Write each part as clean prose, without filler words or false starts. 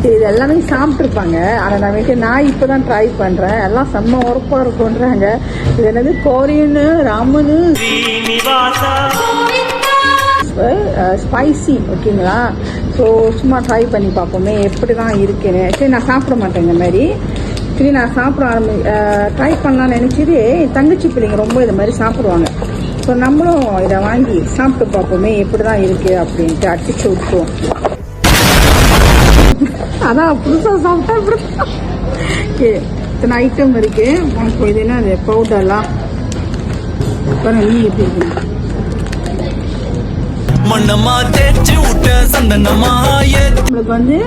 இது எல்லாமே சாப்பிட்ருப்பாங்க. ஆனால் நான் இப்போ தான் ட்ரை பண்ணுறேன். எல்லாம் செம்ம உரப்பாக இருக்குன்றாங்க. இது என்னது கொரியனு ராமனு ஸ்பைசி. ஓகேங்களா? ஸோ சும்மா ட்ரை பண்ணி பார்ப்போமே எப்படி தான் இருக்குன்னு. சரி, நான் சாப்பிட மாட்டேன் இந்த மாதிரி. சரி, நான் ட்ரை பண்ணலான்னு நினச்சிட்டு தங்கச்சி பிள்ளைங்க ரொம்ப இது மாதிரி சாப்பிடுவாங்க. ஸோ நம்மளும் இதை வாங்கி சாப்பிட்டு பார்ப்போமே எப்படி தான் இருக்குது அப்படின்ட்டு அடிச்சு விட்டுருவோம். அதான் புதுசாக சாப்பிட்டா இப்படி. ஓகே, இத்தனை ஐட்டம் இருக்கு. இப்போ இது என்ன, அது பவுடர்லாம் பாருங்க. நீ எப்படி இருக்கு? நம்மளுக்கு வந்து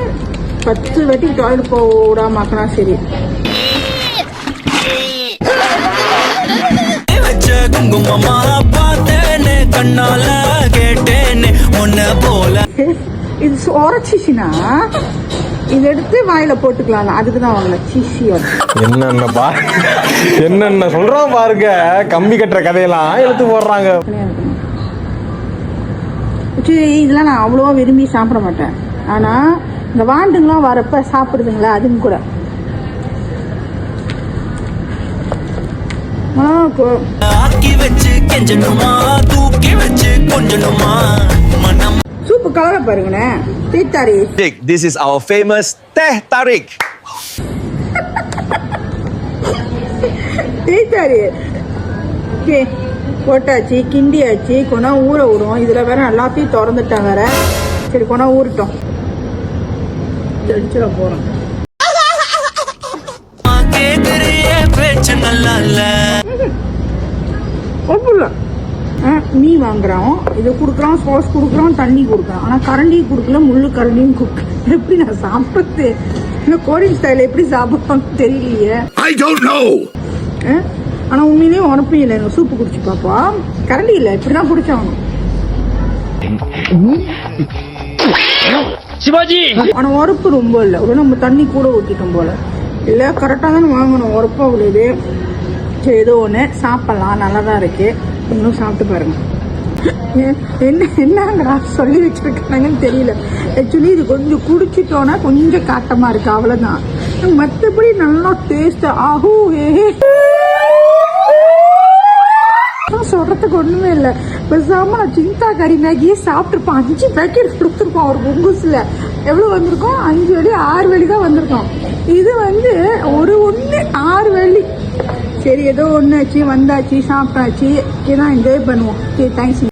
10 வாட்டி டாய்லெட் போடாமக்கனா சரி. இது உரைச்சிச்சுன்னா இது எடுத்து வாயில போட்டுக்கலாம். அதுக்கு தான் வாங்கல சீசி. என்னென்ன சொல்றோம் பாருங்க. கம்பி கட்டுற கதையெல்லாம் எடுத்து போடுறாங்க. இதெல்லாம் நான் அவ்வளோவா விரும்பி சாப்பிட மாட்டேன். ஆனால் இந்த வாண்டுங்களாம் வரப்ப சாப்பிடுதுங்களா, அதுவும் கூட சூப்பு கலரை பாருங்கண்ணே. தேத் தாரிக். This is our famous Teh Tarik. தேத் தாரிக். ஓகே, போட்டாச்சு, கிண்டியாச்சு. கொண்டா ஊற விடும். இதில் வேற எல்லாத்தையும் திறந்துட்டேன் வேற. சரி, கொண்டா ஊறட்டும். அடிச்சிட போகிறோம். மீ வாங்குறோம், இதை கொடுக்குறோம், சாஸ் கொடுக்குறோம், தண்ணி கொடுக்குறோம். ஆனால் கரண்டியும் கொடுக்கல, முள்ளு கரண்டியும் கொடுக்கல. எப்படி நான் சாப்பிட்றது? கோரியன் ஸ்டைல எப்படி சாப்பிடுவாங்க தெரியலையே. ஆனா உண்மையிலேயே உரப்பே இல்லை. எனக்கு சூப்பு குடிச்சு பாப்பா. கரண்டி இல்லை, இப்படிதான் குடிச்சாங்க சிவாஜி. ஆனா உரப்பு ரொம்ப இல்லை. ஒரு நம்ம தண்ணி கூட ஊற்றிட்டோம் போல. இல்லை, கரெக்டாக தானே வாங்கணும். உரப்பா உள்ளது. சரி, ஏதோ ஒன்று சாப்பிடலாம். நல்லா தான் இருக்கு. இன்னும் சாப்பிட்டு பாருங்க. என்னங்கடா சொல்லி வச்சிருக்காங்கன்னு தெரியல. ஆக்சுவலி இது கொஞ்சம் குடிச்சிட்டோன்னா கொஞ்சம் காட்டமா இருக்கு, அவ்வளவுதான். மற்றபடி நல்லா டேஸ்ட் ஆகும். சொல்றதுக்கு ஒண்ணுமே இல்லை. பேசாம நான் சிந்தா கறி மேகியே சாப்பிட்டுருப்பேன். 5 பேக்கெட் கொடுத்துருப்போம். ஒரு குங்குஸ்ல எவ்வளவு வந்திருக்கோம்? 5 வெள்ளி 6 வெள்ளி தான் வந்திருக்கோம். இது வந்து ஒன்று 6 வெள்ளி. சரி, ஏதோ ஒன்று வந்தாச்சு, சாப்பிட்டாச்சு. இதான் என்ஜாய் பண்ணுவோம். சரி, தேங்க்ஸ்.